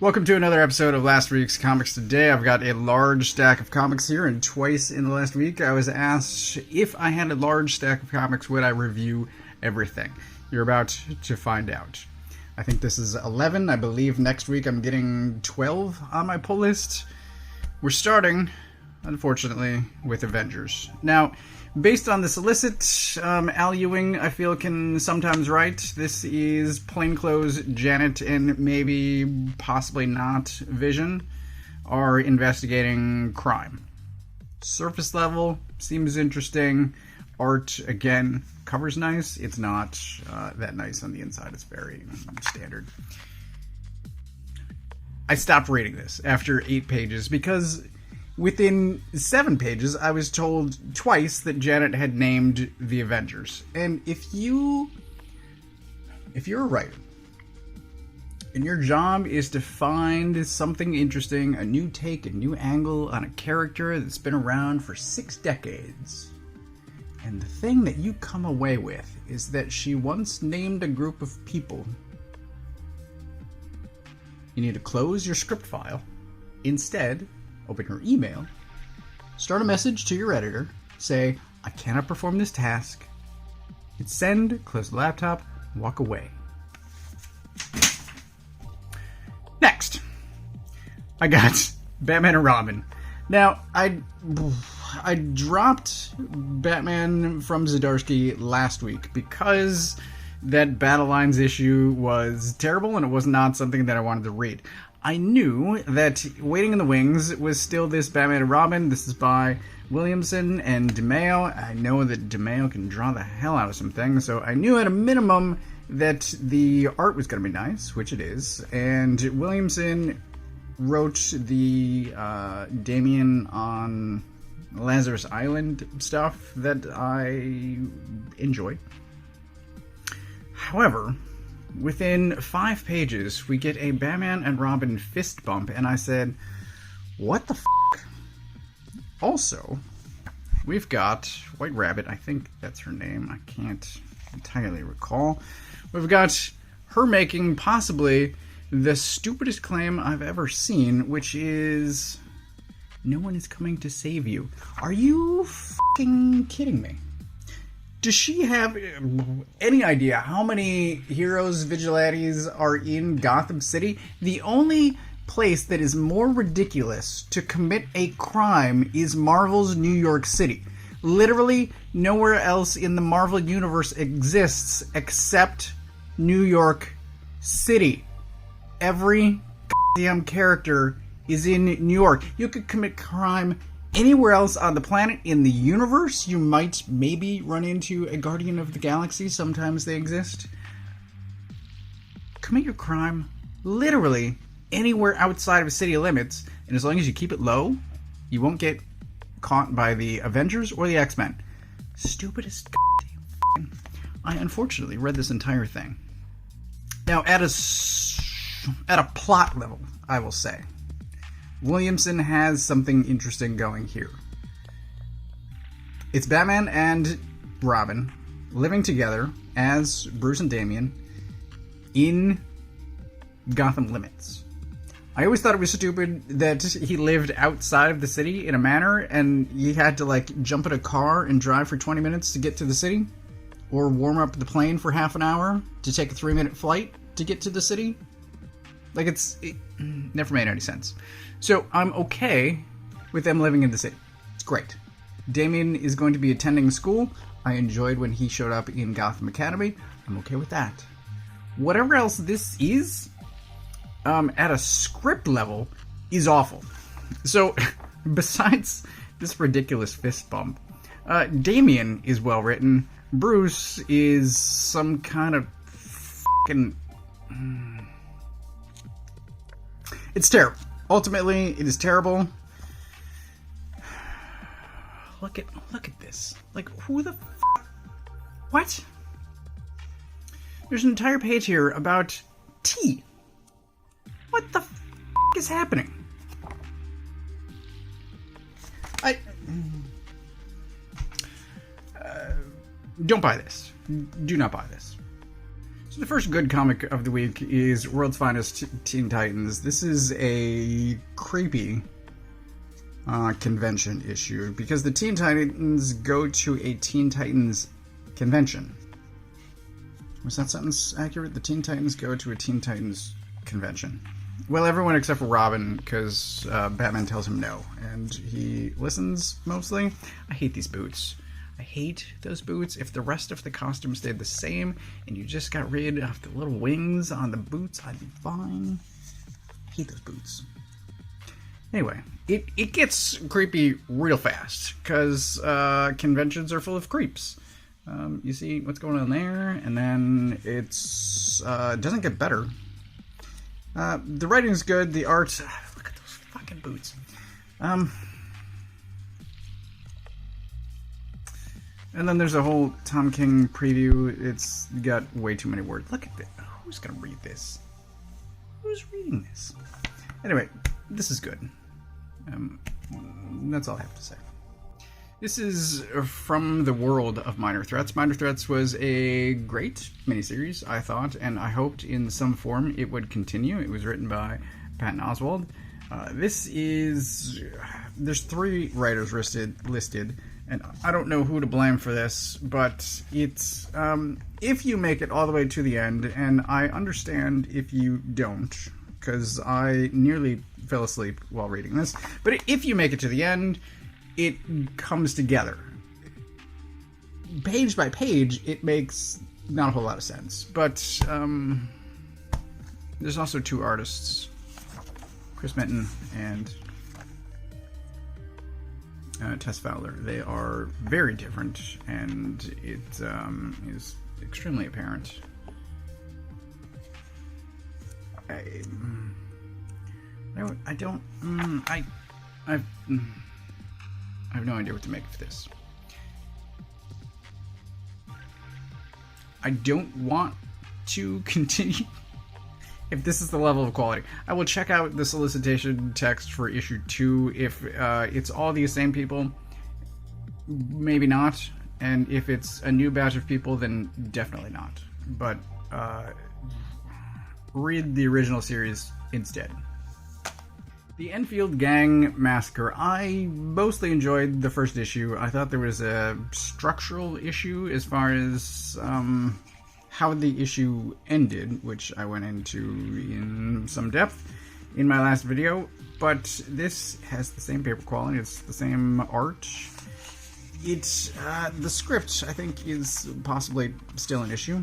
Welcome to another episode of Last Week's Comics Today. I've got a large stack of comics here, and twice in the last week I was asked if I had a large stack of comics, would I review everything? You're about to find out. I think this is 11. I believe next week I'm getting 12 on my pull list. We're starting, unfortunately, with Avengers. Now, based on the solicit, Al Ewing, I feel, can sometimes write. This is plainclothes Janet and maybe, possibly not, Vision are investigating crime. Surface level seems interesting. Art, again, cover's nice. It's not that nice on the inside. It's very standard. I stopped reading this after 8 pages because within 7 pages, I was told twice that Janet had named the Avengers. And if you're a writer, and your job is to find something interesting, a new take, a new angle on a character that's been around for 6 decades, and the thing that you come away with is that she once named a group of people, you need to close your script file. Instead, open your email, start a message to your editor, say, I cannot perform this task, hit send, close the laptop, walk away. Next, I got Batman and Robin. Now, I dropped Batman from Zdarsky last week because that Battle Lines issue was terrible and it was not something that I wanted to read. I knew that Waiting in the Wings was still this Batman and Robin. This is by Williamson and DeMeo. I know that DeMeo can draw the hell out of some things, so I knew at a minimum that the art was going to be nice, which it is. And Williamson wrote the Damien on Lazarus Island stuff that I enjoy. However, within 5 pages, we get a Batman and Robin fist bump, and I said, what the f***? Also, we've got White Rabbit, I think that's her name, I can't entirely recall. We've got her making possibly the stupidest claim I've ever seen, which is, no one is coming to save you. Are you f***ing kidding me? Does she have any idea how many heroes, vigilantes are in Gotham City? The only place that is more ridiculous to commit a crime is Marvel's New York City. Literally nowhere else in the Marvel universe exists except New York City. Every goddamn character is in New York. You could commit crime anywhere else on the planet in the universe. You might maybe run into a Guardian of the Galaxy. Sometimes they exist. Commit your crime literally anywhere outside of city limits, and as long as you keep it low, you won't get caught by the Avengers or the X-Men. Stupidest goddamn. I unfortunately read this entire thing. Now, at a plot level, I will say, Williamson has something interesting going here. It's Batman and Robin living together as Bruce and Damian in Gotham limits. I always thought it was stupid that he lived outside of the city in a manor and he had to jump in a car and drive for 20 minutes to get to the city, or warm up the plane for half an hour to take a 3-minute flight to get to the city. It never made any sense. So I'm okay with them living in the city. It's great. Damien is going to be attending school. I enjoyed when he showed up in Gotham Academy. I'm okay with that. Whatever else this is, at a script level, is awful. So, besides this ridiculous fist bump, Damien is well written. Bruce is some kind of fucking... It's terrible. Ultimately, it is terrible. Look at this. Who the fuck? What? There's an entire page here about tea. What the fuck is happening? Don't buy this. Do not buy this. So the first good comic of the week is World's Finest Teen Titans. This is a creepy convention issue because the Teen Titans go to a Teen Titans convention. Was that sentence accurate? The Teen Titans go to a Teen Titans convention. Well, everyone except for Robin, because Batman tells him no, and he listens mostly. I hate these boots. I hate those boots. If the rest of the costume stayed the same, and you just got rid of the little wings on the boots, I'd be fine. I hate those boots. Anyway, it gets creepy real fast, because conventions are full of creeps. You see what's going on there, and then it doesn't get better. The writing's good, the art... Look at those fucking boots. And then there's a whole Tom King preview. It's got way too many words. Look at this. Who's gonna read this? Who's reading this? Anyway, this is good. That's all I have to say. This is from the world of Minor Threats. Minor Threats was a great miniseries, I thought, and I hoped in some form it would continue. It was written by Patton Oswalt. There's 3 writers listed, and I don't know who to blame for this, but it's, if you make it all the way to the end, and I understand if you don't, because I nearly fell asleep while reading this, but if you make it to the end, it comes together. Page by page, it makes not a whole lot of sense. But there's also 2 artists, Chris Minton and Tess Fowler. They are very different, and it is extremely apparent. I have no idea what to make of this. I don't want to continue if this is the level of quality. I will check out the solicitation text for issue 2. If it's all these same people, maybe not. And if it's a new batch of people, then definitely not. But read the original series instead. The Enfield Gang Massacre. I mostly enjoyed the first issue. I thought there was a structural issue as far as how the issue ended, which I went into in some depth in my last video. But this has the same paper quality. It's the same art. It's the script, I think, is possibly still an issue.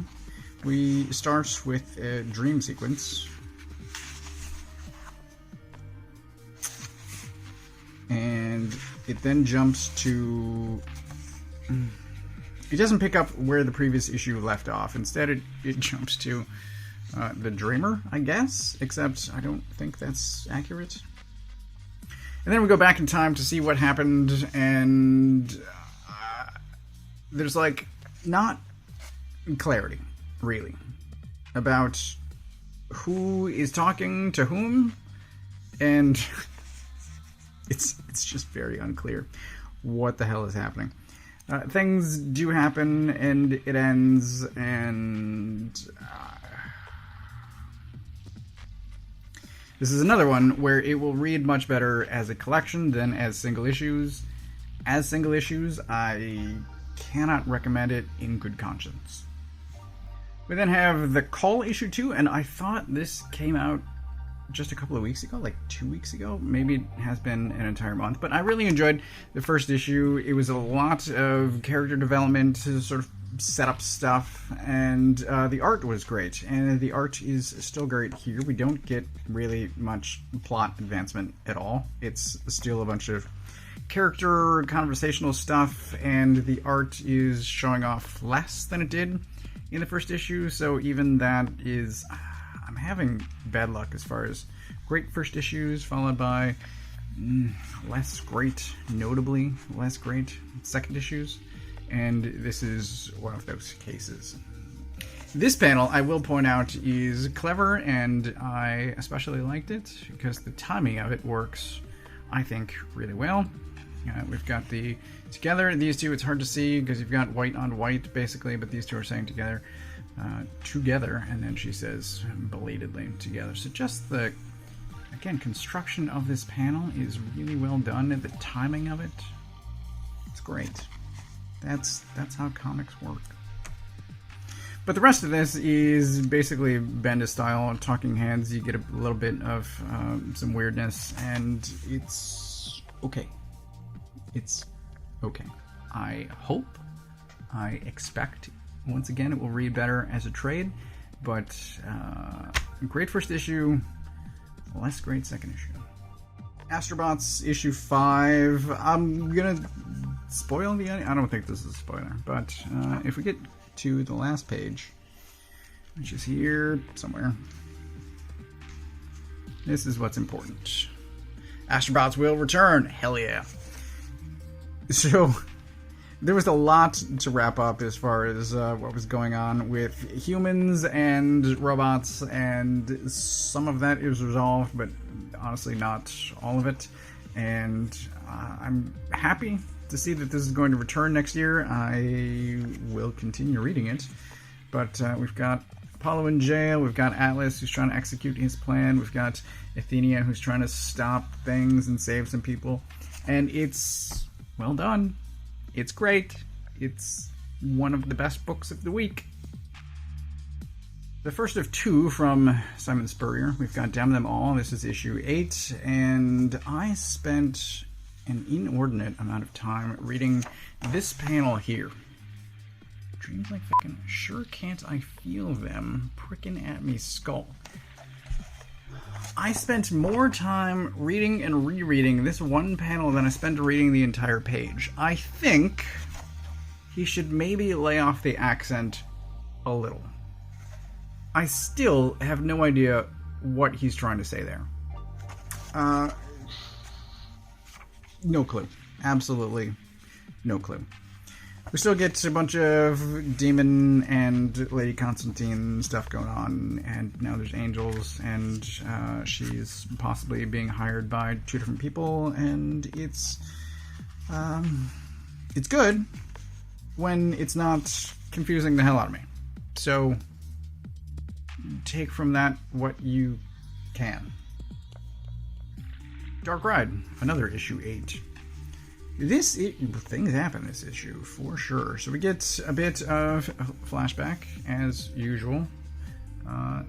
We start with a dream sequence. And it then jumps to... It doesn't pick up where the previous issue left off. Instead, it jumps to the Dreamer, I guess. Except I don't think that's accurate. And then we go back in time to see what happened, and there's, like, not clarity, really, about who is talking to whom, and... It's just very unclear what the hell is happening. Things do happen, and it ends, and... This is another one where it will read much better as a collection than as single issues. As single issues, I cannot recommend it in good conscience. We then have the Cull issue 2, and I thought this came out just a couple of weeks ago, like 2 weeks ago. Maybe it has been an entire month, but I really enjoyed the first issue. It was a lot of character development to sort of set up stuff, and the art was great, and the art is still great here. We don't get really much plot advancement at all. It's still a bunch of character conversational stuff, and the art is showing off less than it did in the first issue, so even that is... I'm having bad luck as far as great first issues, followed by less great, notably less great second issues, and this is one of those cases. This panel, I will point out, is clever, and I especially liked it because the timing of it works, I think, really well. We've got these two, it's hard to see because you've got white on white basically, but these two are saying together. together, and then she says belatedly together. So just the, again, construction of this panel is really well done, and the timing of it, it's great. That's how comics work. But the rest of this is basically Bendis style, talking heads. You get a little bit of some weirdness, and it's okay. It's okay. I hope, I expect, once again, it will read better as a trade, but great first issue, less great second issue. Astrobots issue 5. I'm gonna spoil the ending. I don't think this is a spoiler, but if we get to the last page, which is here somewhere, this is what's important. Astrobots will return. Hell yeah. So there was a lot to wrap up as far as what was going on with humans and robots, and some of that is resolved, but honestly not all of it. And I'm happy to see that this is going to return next year. I will continue reading it. But we've got Apollo in jail, we've got Atlas who's trying to execute his plan, we've got Athenia who's trying to stop things and save some people, and it's well done. It's great. It's one of the best books of the week. The first of 2 from Simon Spurrier. We've got Damn Them All. This is issue 8, and I spent an inordinate amount of time reading this panel here. Dreams like fucking sure can't I feel them pricking at me skull. I spent more time reading and rereading this one panel than I spent reading the entire page. I think he should maybe lay off the accent a little. I still have no idea what he's trying to say there. No clue. Absolutely no clue. We still get a bunch of Demon and Lady Constantine stuff going on, and now there's angels, and she's possibly being hired by 2 different people, and it's good when it's not confusing the hell out of me. So take from that what you can. Dark Ride, another issue 8. Things happen this issue, for sure. So we get a bit of flashback, as usual.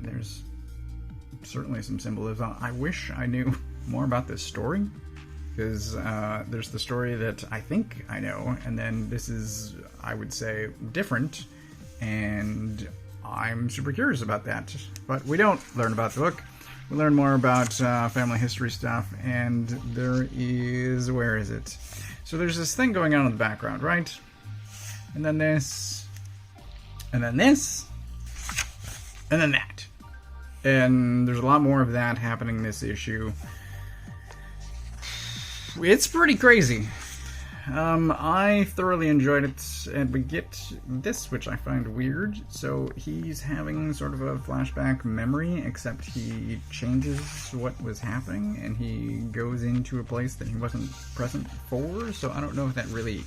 There's certainly some symbolism. I wish I knew more about this story, because there's the story that I think I know, and then this is, I would say, different, and I'm super curious about that. But we don't learn about the book. We learn more about family history stuff, and there is... where is it? So there's this thing going on in the background, right? And then this, and then this, and then that. And there's a lot more of that happening this issue. It's pretty crazy. I thoroughly enjoyed it, and we get this, which I find weird. So he's having sort of a flashback memory, except he changes what was happening, and he goes into a place that he wasn't present for. So I don't know if that really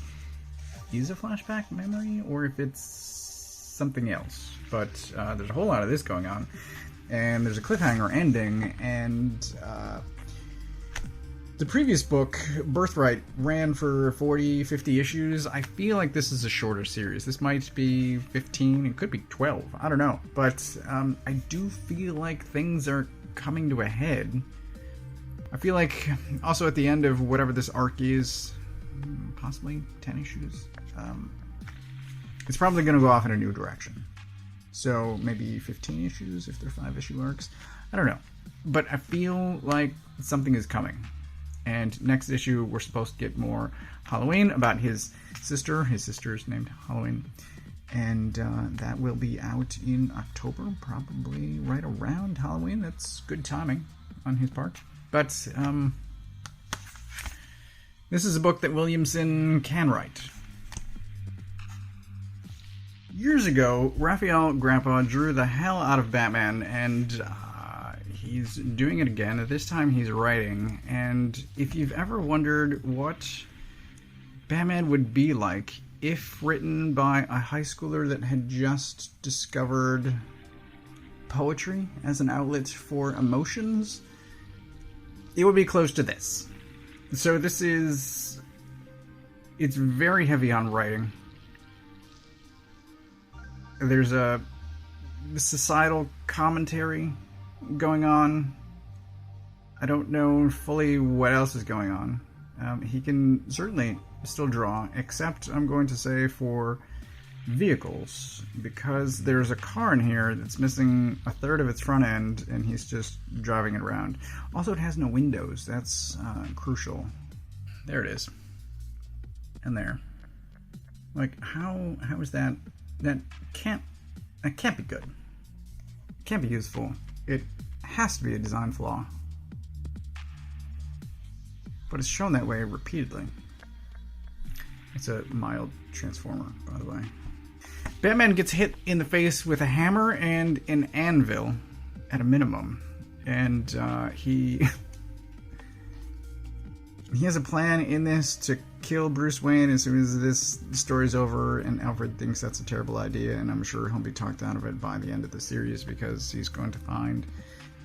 is a flashback memory, or if it's something else. But there's a whole lot of this going on, and there's a cliffhanger ending, and... the previous book, Birthright, ran for 40, 50 issues. I feel like this is a shorter series. This might be 15, it could be 12, I don't know. But I do feel like things are coming to a head. I feel like also at the end of whatever this arc is, possibly 10 issues, it's probably going to go off in a new direction. So maybe 15 issues if they're 5-issue arcs. I don't know. But I feel like something is coming. And next issue, we're supposed to get more Halloween about his sister. His sister is named Halloween. And that will be out in October, probably right around Halloween. That's good timing on his part. But this is a book that Williamson can write. Years ago, Raphael Grappa drew the hell out of Batman, and... he's doing it again. This time he's writing, and if you've ever wondered what Batman would be like if written by a high schooler that had just discovered poetry as an outlet for emotions, it would be close to this. So this is... it's very heavy on writing. There's a societal commentary going on. I don't know fully what else is going on. He can certainly still draw, except I'm going to say for vehicles, because there's a car in here that's missing a third of its front end, and he's just driving it around. Also, it has no windows. That's crucial. There it is. And there. Like, how is that? That can't be good. It can't be useful. It has to be a design flaw. But it's shown that way repeatedly. It's a mild transformer, by the way. Batman gets hit in the face with a hammer and an anvil, at a minimum. And he has a plan in this to kill Bruce Wayne as soon as this story's over, and Alfred thinks that's a terrible idea, and I'm sure he'll be talked out of it by the end of the series, because he's going to find,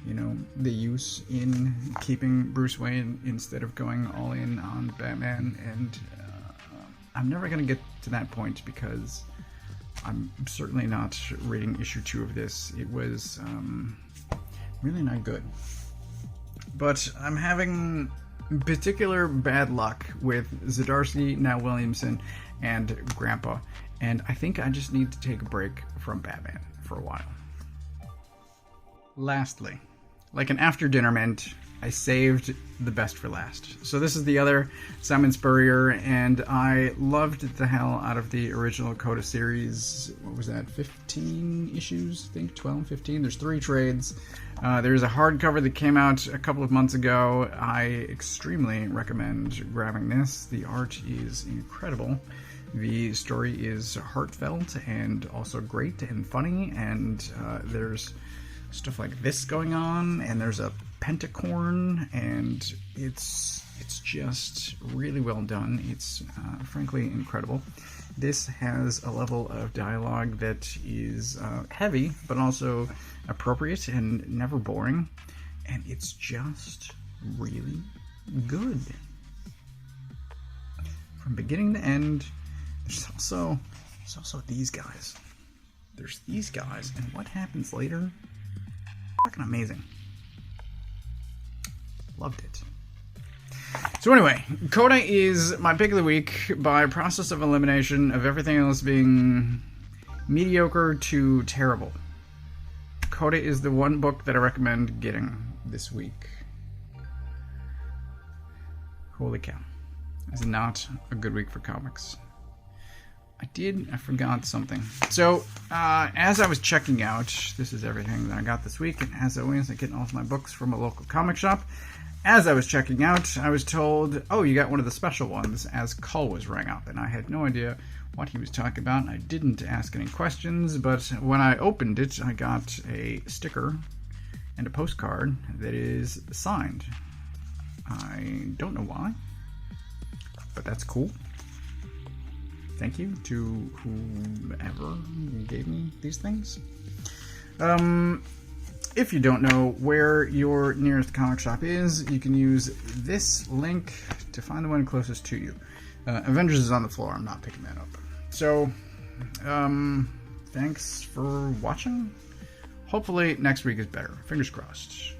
you know, the use in keeping Bruce Wayne instead of going all in on Batman. And I'm never going to get to that point, because I'm certainly not reading issue 2 of this. It was really not good. But I'm having particular bad luck with Zdarsky, now Williamson, and Grandpa. And I think I just need to take a break from Batman for a while. Lastly, like an after-dinner mint, I saved the best for last. So this is the other Simon Spurrier, and I loved the hell out of the original Coda series. What was that, 15 issues? I think 12, 15. There's 3 trades. There's a hardcover that came out a couple of months ago. I extremely recommend grabbing this. The art is incredible. The story is heartfelt and also great and funny, and there's stuff like this going on, and there's a pentacorn, and it's just really well done. It's frankly incredible. This has a level of dialogue that is heavy, but also appropriate and never boring, and it's just really good. From beginning to end, there's also these guys. There's these guys, and what happens later? Fucking amazing. Loved it. So anyway, Coda is my pick of the week by process of elimination of everything else being mediocre to terrible. Coda is the one book that I recommend getting this week. Holy cow. This is not a good week for comics. I forgot something. So, as I was checking out, this is everything that I got this week, and as always, I get all of my books from a local comic shop. As I was checking out, I was told, oh, you got one of the special ones, as Cull was rang up, and I had no idea what he was talking about. I didn't ask any questions, but when I opened it, I got a sticker and a postcard that is signed. I don't know why, but that's cool. Thank you to whoever gave me these things. If you don't know where your nearest comic shop is, you can use this link to find the one closest to you. Avengers is on the floor. I'm not picking that up. So, thanks for watching. Hopefully next week is better. Fingers crossed.